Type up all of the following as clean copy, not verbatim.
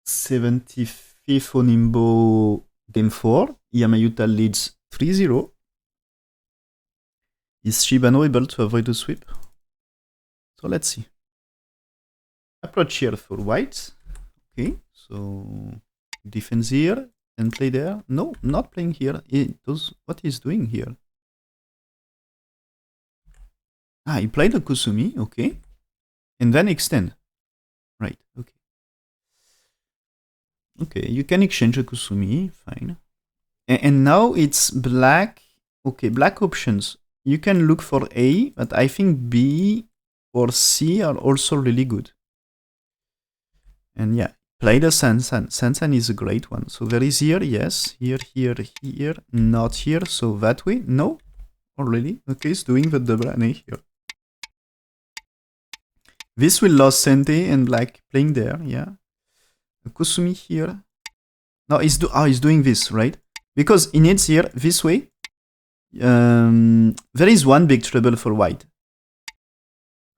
75th Honinbo game 4. Iyama Yuta leads 3-0. Is Shibano able to avoid the sweep? So let's see. Approach here for white. Okay, so defense here and play there. No, not playing here. He does what he's doing here. Ah, he played a Kusumi, okay. And then extend. Right, okay. Okay, you can exchange a Kusumi, fine. And now it's black. Okay, black options. You can look for A, but I think B or C are also really good. And yeah, play the Sansan. Sansan is a great one. So there is here, yes. Here, here, here. Not here, so that way. No? Oh, really? Okay, it's doing the double A here. This will lose Sente and black playing there, yeah. A Kusumi here. No, he's doing this, right? Because he needs here, this way. There is one big trouble for white.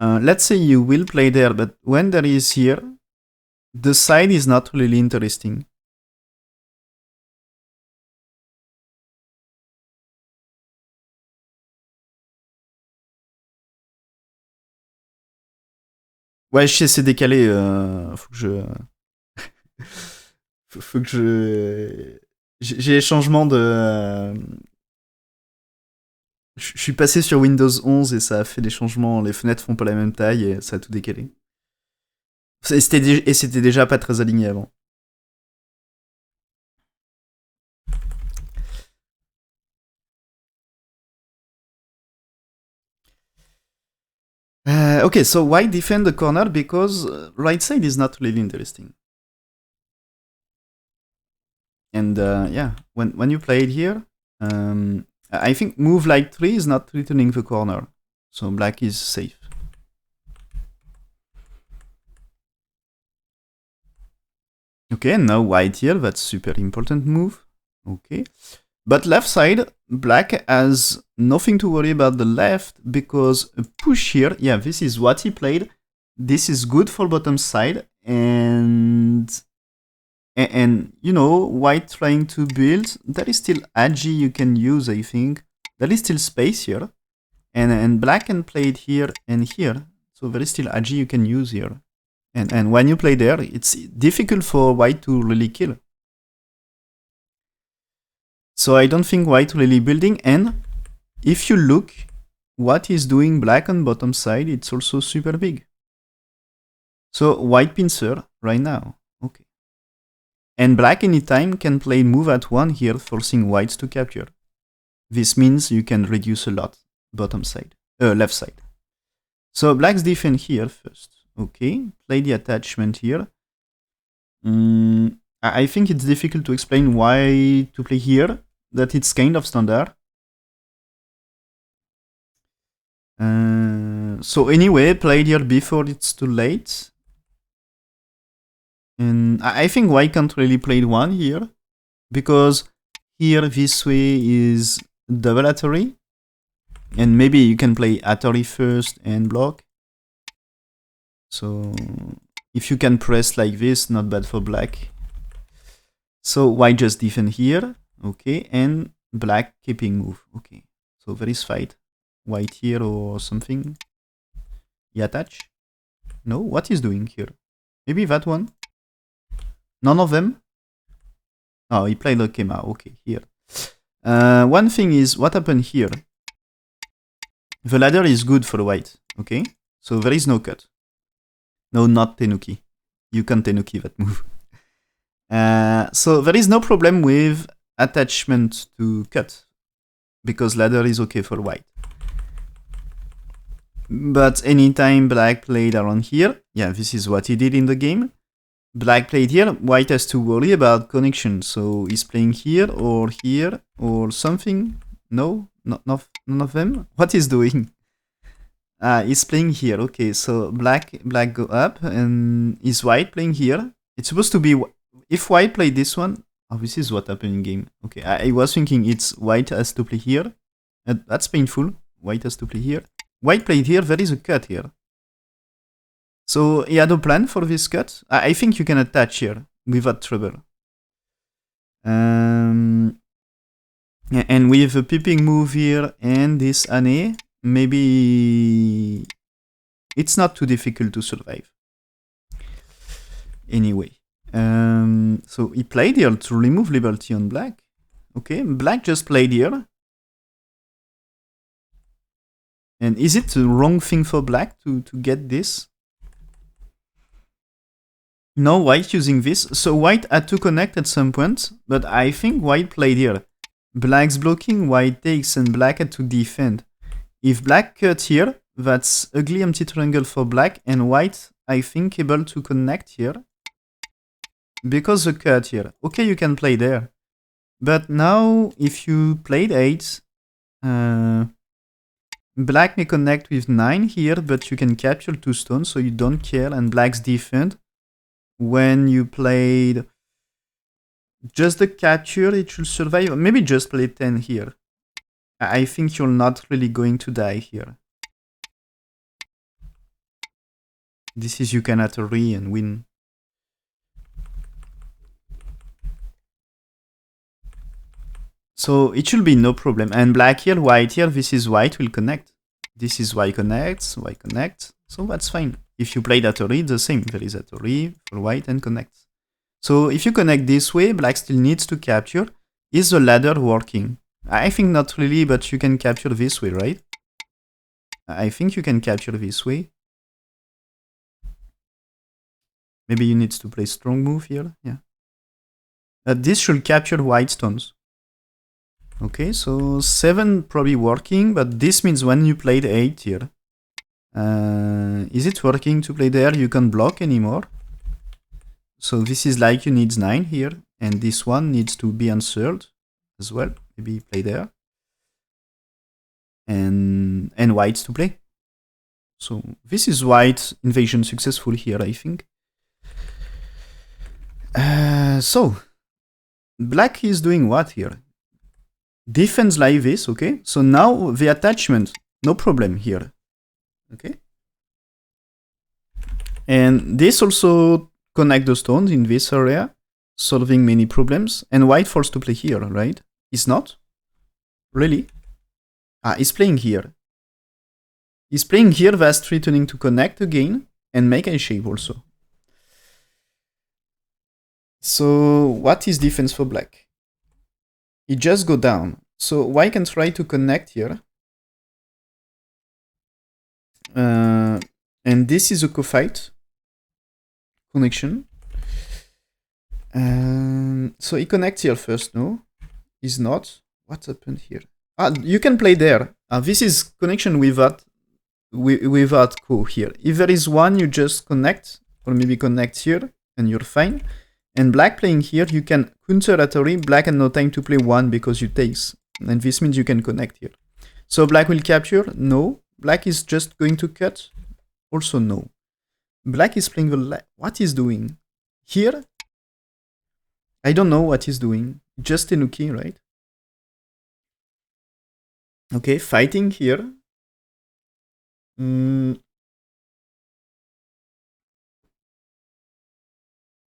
Let's say you will play there, but when there is here, the side is not really interesting. Ouais, je sais, c'est décalé. Faut que je... faut que je... J'ai les changements de... Je suis passé sur Windows 11 et ça a fait des changements. Les fenêtres font pas la même taille et ça a tout décalé. Et c'était déjà pas très aligné avant. Okay, so white defend the corner because right side is not really interesting. And yeah, when you play it here, I think move like 3 is not returning the corner. So black is safe. Okay, now white here, that's super important move. Okay. But left side, black has nothing to worry about the left because a push here, yeah, this is what he played. This is good for bottom side and you know, white trying to build, there is still agi you can use, I think. There is still space here. And black can play it here and here. So there is still agi you can use here. And when you play there, it's difficult for white to really kill. So I don't think white really building. And if you look what is doing black on bottom side, it's also super big. So white pincer right now. Okay. And black anytime can play move at 1 here, forcing whites to capture. This means you can reduce a lot bottom side, left side. So black's defend here first. Okay, play the attachment here. I think it's difficult to explain why to play here, that it's kind of standard. So anyway, play here before it's too late. And I think white can't really play 1 here, because here this way is double Atari. And maybe you can play Atari first and block. So if you can press like this, not bad for black. So white just defend here, okay, and black keeping move, okay. So there is fight. White here or something. He attach? No, what is doing here? Maybe that one? None of them? Oh, he played the Kema, okay, here. One thing is, what happened here? The ladder is good for white, okay? So there is no cut. No, not Tenuki. You can't Tenuki that move. So there is no problem with attachment to cut, because ladder is okay for white. But anytime black played around here, yeah, this is what he did in the game. Black played here, white has to worry about connection. So he's playing here or something. No, none of them. What is doing? He's playing here. Okay, so black go up, and is white playing here? It's supposed to be, if white played this one, oh, this is what happened in game. Okay, I was thinking it's white has to play here. That's painful. White has to play here. White played here. There is a cut here. So he had a plan for this cut. I think you can attach here without trouble. And with a peeping move here and this Ane, maybe it's not too difficult to survive. Anyway, so he played here to remove liberty on black. Okay, black just played here. And is it the wrong thing for black to get this? No, white using this. So white had to connect at some point, but I think white played here. Black's blocking, white takes, and black had to defend. If black cut here, that's ugly empty triangle for black, and white, I think, able to connect here. Because the cut here. Okay, you can play there. But now, if you played 8, black may connect with 9 here, but you can capture 2 stones, so you don't care, and black's defend. When you played just the capture, it should survive. Maybe just play 10 here. I think you're not really going to die here. This is you can Atari and win. So it should be no problem. And black here, white here, this is white will connect. This is white connects, white connects. So that's fine. If you played Atari, the same. There is Atari for white and connects. So if you connect this way, black still needs to capture. Is the ladder working? I think not really, but you can capture this way, right? I think you can capture this way. Maybe you need to play strong move here. Yeah. This should capture white stones. Okay, so 7 probably working, but this means when you played 8 here, is it working to play there? You can't block anymore. So this is like you need 9 here, and this one needs to be answered as well. Maybe play there. And whites to play. So this is white invasion successful here, I think. So black is doing what here? Defense like this, okay? So now the attachment, no problem here, okay? And this also connect the stones in this area, solving many problems. And white forced to play here, right? He's not? Really? He's playing here. He's playing here, that's threatening to connect again and make a shape also. So what is defense for black? He just go down. So white can try to connect here. And this is a co-fight connection. So he connects here first, no? He's not. What happened here? You can play there. This is connection without co here. If there is one, you just connect, or maybe connect here, and you're fine. And black playing here, you can counter Atari. Black had no time to play 1 because you takes. And this means you can connect here. So black will capture? No. Black is just going to cut? Also no. Black is playing the... What he's doing? Here? I don't know what he's doing. Just Tenuki, right? Okay, fighting here.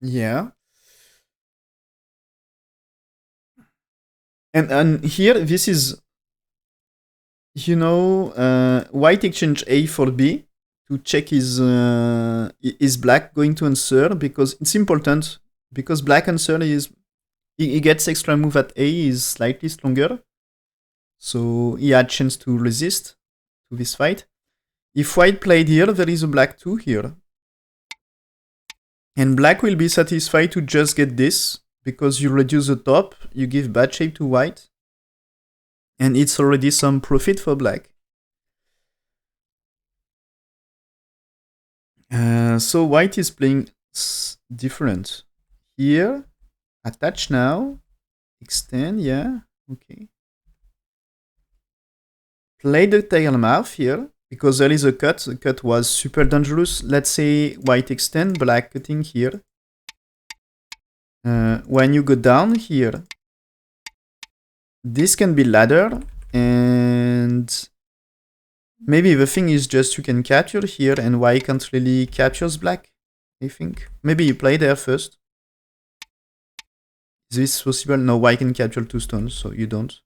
Yeah. And here, this is, you know, white exchange A for B to check is black going to answer, because it's important, because black answer is, he gets extra move at A is slightly stronger. So he had chance to resist to this fight. If white played here, there is a black 2 here. And black will be satisfied to just get this, because you reduce the top, you give bad shape to white, and it's already some profit for black. So white is playing different. Here, attach now, extend, yeah, okay. Play the tail mouth here, because there is a cut. The cut was super dangerous. Let's say white extend, black cutting here. When you go down here, this can be ladder, and maybe the thing is just you can capture here, and white can't really capture black, I think. Maybe you play there first. Is this possible? No, white can capture 2 stones, so you don't.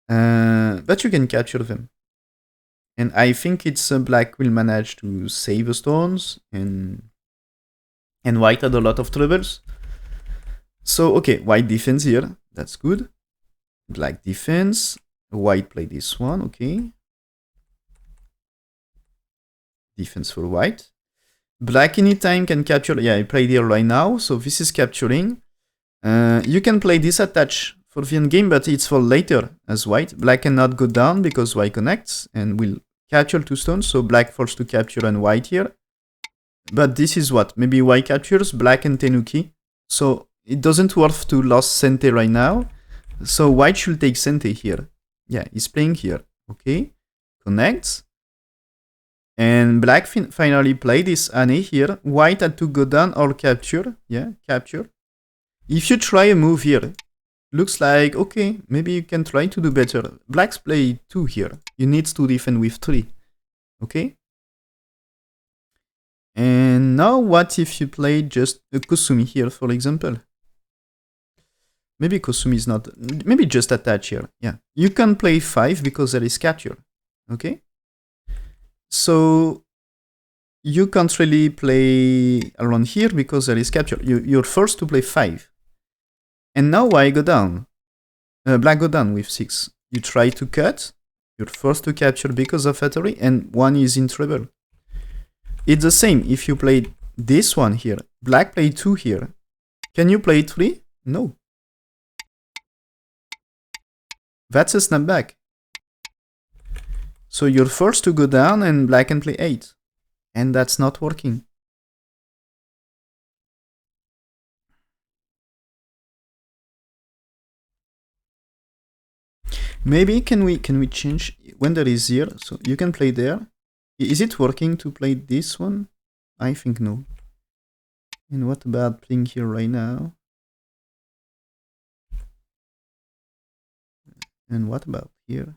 But you can capture them. And I think it's black will manage to save the stones, and white had a lot of troubles. So, okay, white defense here. That's good. Black defense. White play this one, okay. Defense for white. Black anytime can capture. Yeah, I played here right now, so this is capturing. You can play this attach for the end game, but it's for later as white. Black cannot go down because white connects and will capture 2 stones, so black forced to capture and white here. But this is what? Maybe white captures, black and Tenuki. So it doesn't worth to lose Sente right now. So white should take Sente here. Yeah, he's playing here. Okay, connects. And black finally played this Ane here. White had to go down or capture. Yeah, capture. If you try a move here, looks like, okay, maybe you can try to do better. Blacks play 2 here. You need to defend with 3. Okay? And now what if you play just a Kusumi here, for example? Maybe Kusumi is not... Maybe just attach here. Yeah. You can play 5 because there is capture. Okay? So you can't really play around here because there is capture. You're forced to play 5. And now white go down. Black go down with 6. You try to cut. You're forced to capture because of Hattori, and one is in trouble. It's the same if you play this one here. Black play 2 here. Can you play 3? No. That's a snapback. So you're forced to go down and black can play 8. And that's not working. Maybe can we change when there is here? So you can play there. Is it working to play this one? I think no. And what about playing here right now? And what about here?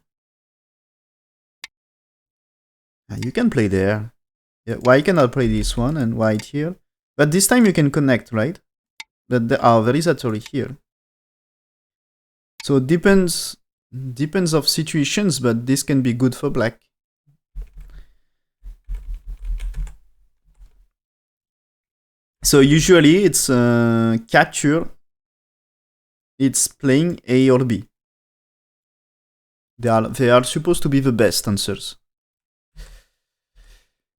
You can play there. Yeah, why cannot play this one and white here? But this time you can connect, right? But there is a Tori here. So it depends of situations, but this can be good for black. So usually it's capture. It's playing A or B. They are supposed to be the best answers.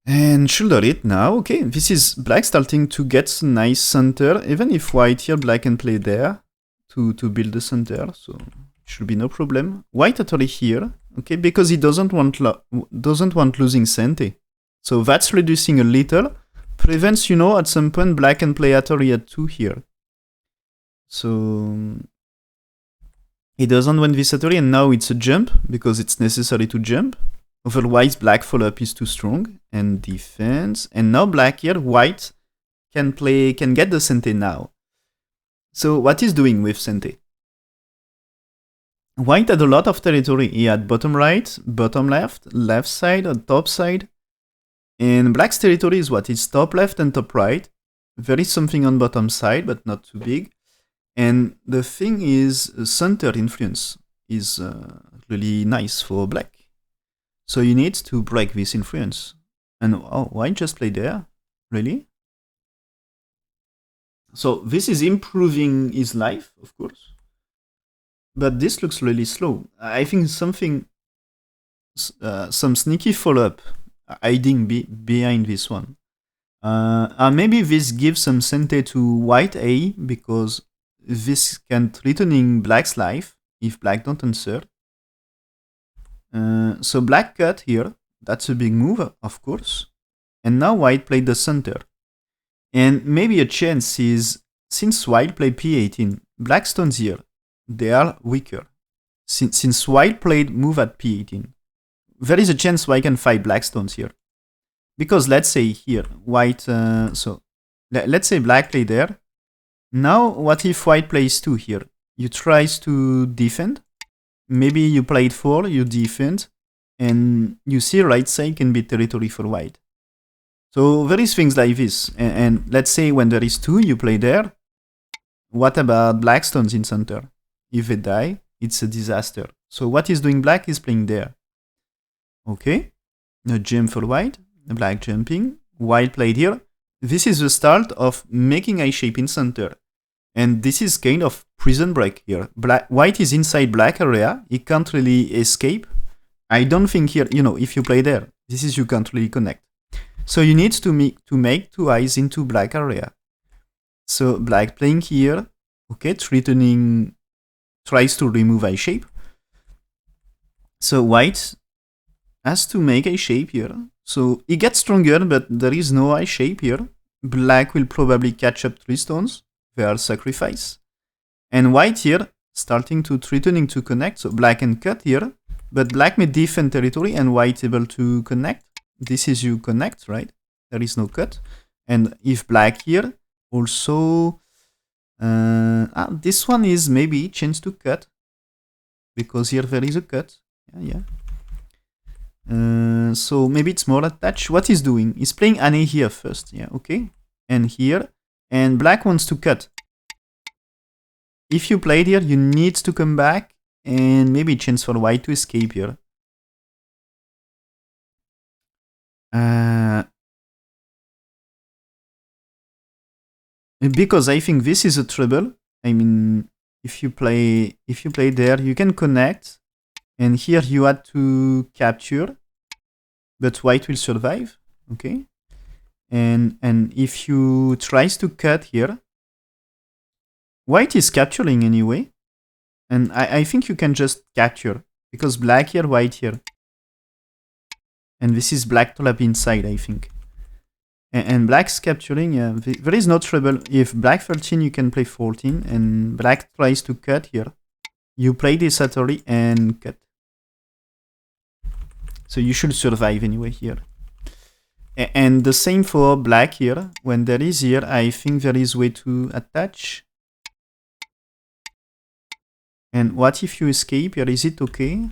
And shoulder it now. Okay, this is black starting to get nice center. Even if white here, black can play there to build the center. So should be no problem. White actually here. Okay, because he doesn't want losing Sente. So that's reducing a little. Prevents, at some point black can play Hattori at 2 here. So he doesn't want this Hattori, and now it's a jump because it's necessary to jump. Otherwise, black follow-up is too strong. And defense. And now black here, white can get the Sente now. So what is doing with Sente? White had a lot of territory. He had bottom right, bottom left, left side, and top side. And black's territory is what? It's top left and top right. There is something on bottom side, but not too big. And the thing is, center influence is really nice for black. So you need to break this influence. And white just play there? Really? So this is improving his life, of course. But this looks really slow. I think some sneaky follow-up hiding behind this one. Maybe this gives some Sente to white A, because this can threatening black's life if black don't answer. So black cut here. That's a big move, of course. And now white played the center. And maybe a chance is, since white played P18, black stones here, they are weaker. Since white played move at P18, there is a chance white can fight black stones here. Because let's say here, white, let's say black play there. Now, what if white plays 2 here? You tries to defend. Maybe you played 4, you defend. And you see right side can be territory for white. So there is things like this. And let's say when there is 2, you play there. what about black stones in center? If they die, it's a disaster. So what is doing black is playing there. Okay, a jump for white, black jumping, white played here. This is the start of making a shape in center. And this is kind of prison break here. White is inside black area, he can't really escape. I don't think here, if you play there, this is you can't really connect. So you need to make two eyes into black area. So black playing here, okay, threatening, tries to remove a shape. So white has to make a shape here. So he gets stronger, but there is no eye shape here. Black will probably catch up 3 stones. They are sacrifice. And white here, starting to threatening to connect. So black can cut here, but black may defend territory and white able to connect. This is you connect, right? There is no cut. And if black here, also, this one is maybe chance to cut. Because here there is a cut. Yeah. So maybe it's more attached. What he's doing? He's playing Ane here first. Yeah, okay. And here. And black wants to cut. If you played here, you need to come back. And maybe chance for white to escape here. Because I think this is a trouble. I mean, if you play there, you can connect. And here you had to capture, but white will survive, okay? And if you tries to cut here, white is capturing anyway. And I think you can just capture, because black here, white here. And this is black trap inside, I think. And black's capturing, there is no trouble. If black 13, you can play 14, and black tries to cut here. You play this Satori and cut. So you should survive anyway here. And the same for black here. When there is here, I think there is way to attach. And what if you escape here? Is it okay?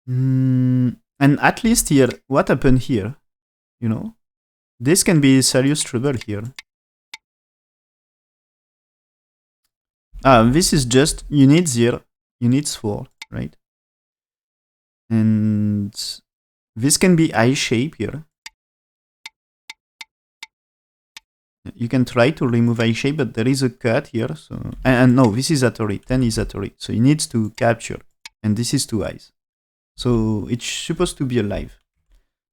And at least here, what happened here? This can be serious trouble here. This is just, you need 0, you need 4, right? And this can be eye shape here. You can try to remove eye shape, but there is a cut here. So and no, this is Atori. 10 is Atori. So he needs to capture. And this is 2 eyes. So it's supposed to be alive.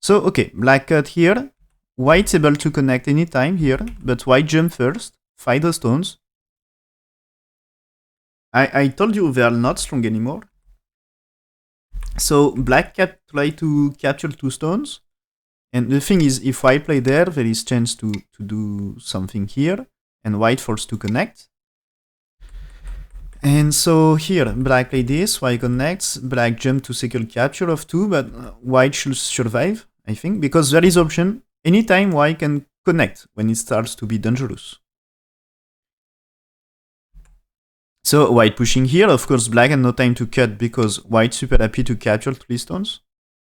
So okay, black cut here. White's able to connect anytime here, but white jump first. Fight the stones. I told you they are not strong anymore. So black cat try to capture 2 stones. And the thing is, if white play there is chance to do something here. And white forced to connect. And so here, black play this, white connects. Black jump to secure capture of 2, but white should survive, I think. Because there is option. Anytime white can connect when it starts to be dangerous. So white pushing here, of course black had no time to cut because white super happy to capture 3 stones.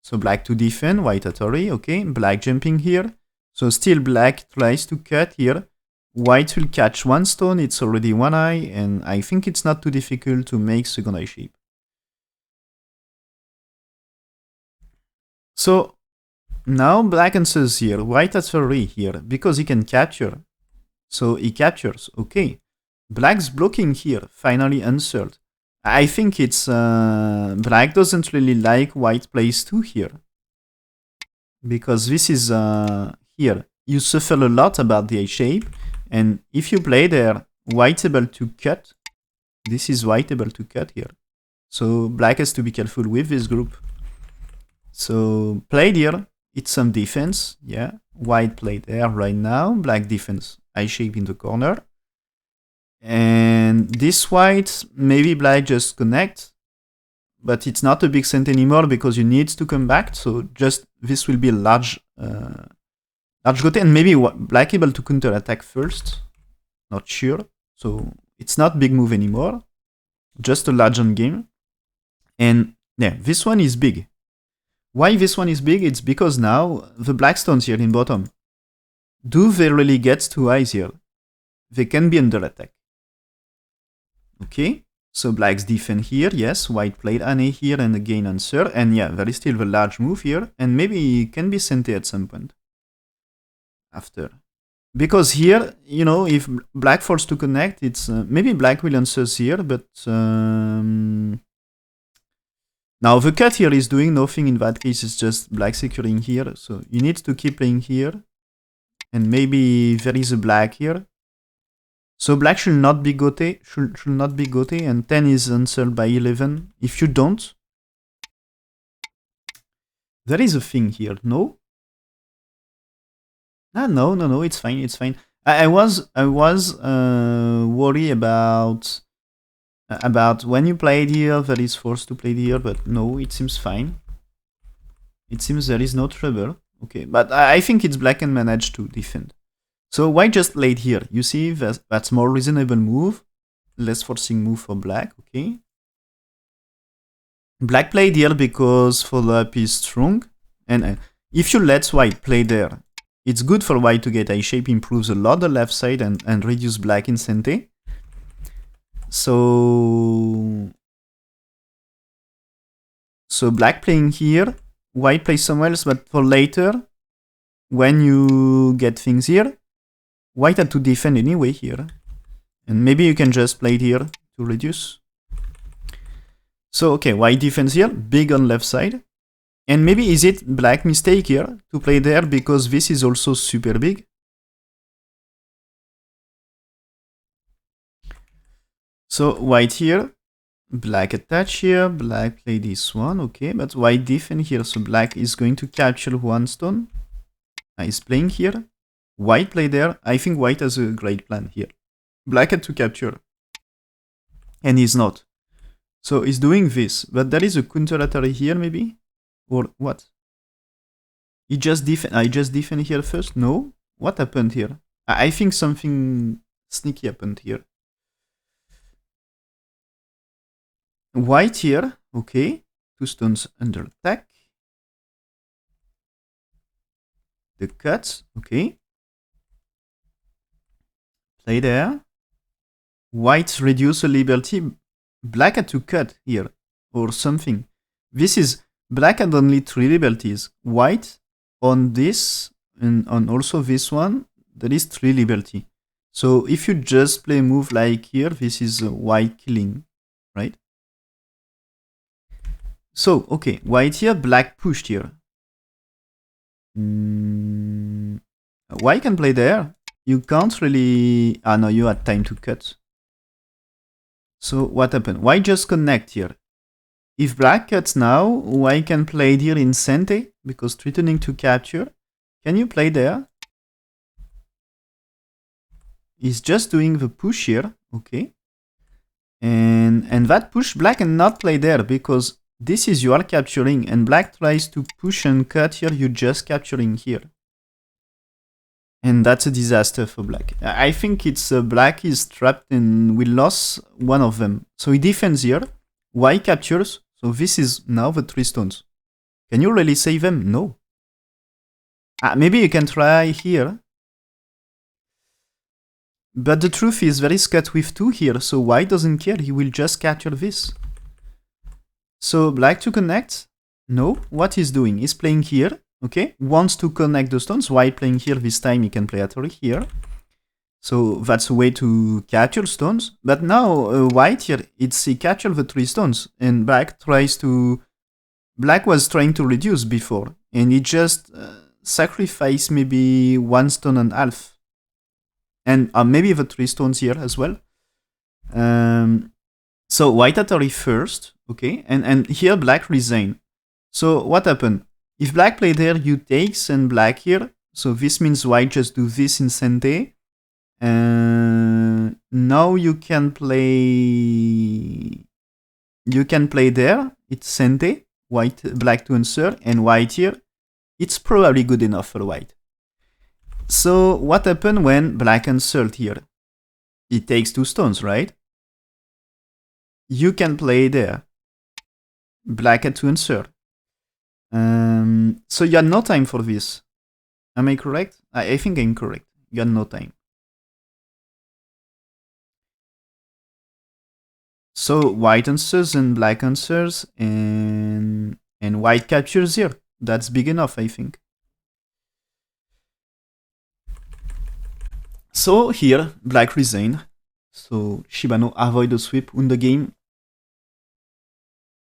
So black to defend, white Atori, okay, black jumping here. So still black tries to cut here. White will catch 1 stone, it's already 1 eye, and I think it's not too difficult to make second eye shape. So now black answers here, white has 3 here, because he can capture. So he captures, okay. Black's blocking here, finally answered. I think it's black doesn't really like white plays 2 here. Because this is here. You suffer a lot about the A shape. And if you play there, white's able to cut. This is white able to cut here. So black has to be careful with this group. So played here, it's some defense. Yeah, white played there right now. Black defense, I shape in the corner. And this white, maybe black just connect, but it's not a big cent anymore because you need to come back. So just this will be a large gote, and maybe black able to counter attack first. Not sure. So it's not big move anymore, just a large end game. And yeah, this one is big. Why this one is big? It's because now the black stones here in bottom. Do they really get 2 eyes here? they can be under attack. Okay, so black's defend here, yes, white played Ane here and again answer, and yeah, there is still the large move here, and maybe it can be Sente at some point. After. Because here, you know, if black falls to connect, it's maybe black will answer here, but now the cut here is doing nothing in that case, it's just black securing here, so you need to keep playing here, and maybe there is a black here. So black should not be gote, should not be gote, and 10 is answered by 11. If you don't, there is a thing here, no? Ah, no, it's fine, it's fine. I was worried about when you played here, that is forced to play here, but no, it seems fine. It seems there is no trouble. Okay, but I think it's black and managed to defend. So white just laid here. You see, that's more reasonable move. Less forcing move for black, okay. Black played here because follow-up is strong. And if you let white play there, it's good for white to get a shape, improves a lot the left side and reduce black in Sente. So black playing here, white plays somewhere else, but for later, when you get things here, white had to defend anyway here. And maybe you can just play it here to reduce. So okay, white defends here, big on left side. And maybe is it black mistake here to play there because this is also super big? So white here, black attach here, black play this one, okay, but white defend here, so black is going to capture one stone. Is playing here. White play there. I think white has a great plan here. Black had to capture. And he's not. So he's doing this, but there is a counter-attack here maybe? Or what? I just defend here first? No? What happened here? I think something sneaky happened here. White here, okay. 2 stones under attack. The cut, okay. Play there. White reduce a liberty. Black had to cut here or something. This is black had only 3 liberties. White on this and on also this one, there is 3 liberty. So if you just play a move like here, this is white killing, right? So okay, white here, black pushed here. White can play there. You can't really. Ah no, you had time to cut. So what happened? White just connect here. If black cuts now, white can play here in Sente because threatening to capture. Can you play there? He's just doing the push here, okay. And that push black cannot play there because this is you are capturing and black tries to push and cut here, you just capturing here. And that's a disaster for black. I think it's black is trapped and we lost one of them. So he defends here. White captures. So this is now the 3 stones. Can you really save them? No. Maybe you can try here. But the truth is there is cut with 2 here. So white doesn't care. He will just capture this. So black to connect. No. What he's doing? He's playing here. Okay, wants to connect the stones. White playing here this time, he can play Atari here. So that's a way to capture stones. But now white here, he captured the 3 stones. And black was trying to reduce before. And he just sacrificed maybe 1 stone and half. And maybe the 3 stones here as well. So white Atari first, okay. And here black resign. So what happened? If black play there, you takes and black here. So this means white just do this in Sente. Now you can play there. It's Sente. Black to answer. And white here. It's probably good enough for white. So what happened when black answered here? It takes 2 stones, right? You can play there. Black had to answer. So you had no time for this. Am I correct? I think I'm correct. You had no time. So white answers and black answers, and white captures here. That's big enough, I think. So here, black resign. So Shibano avoid the sweep, win the game.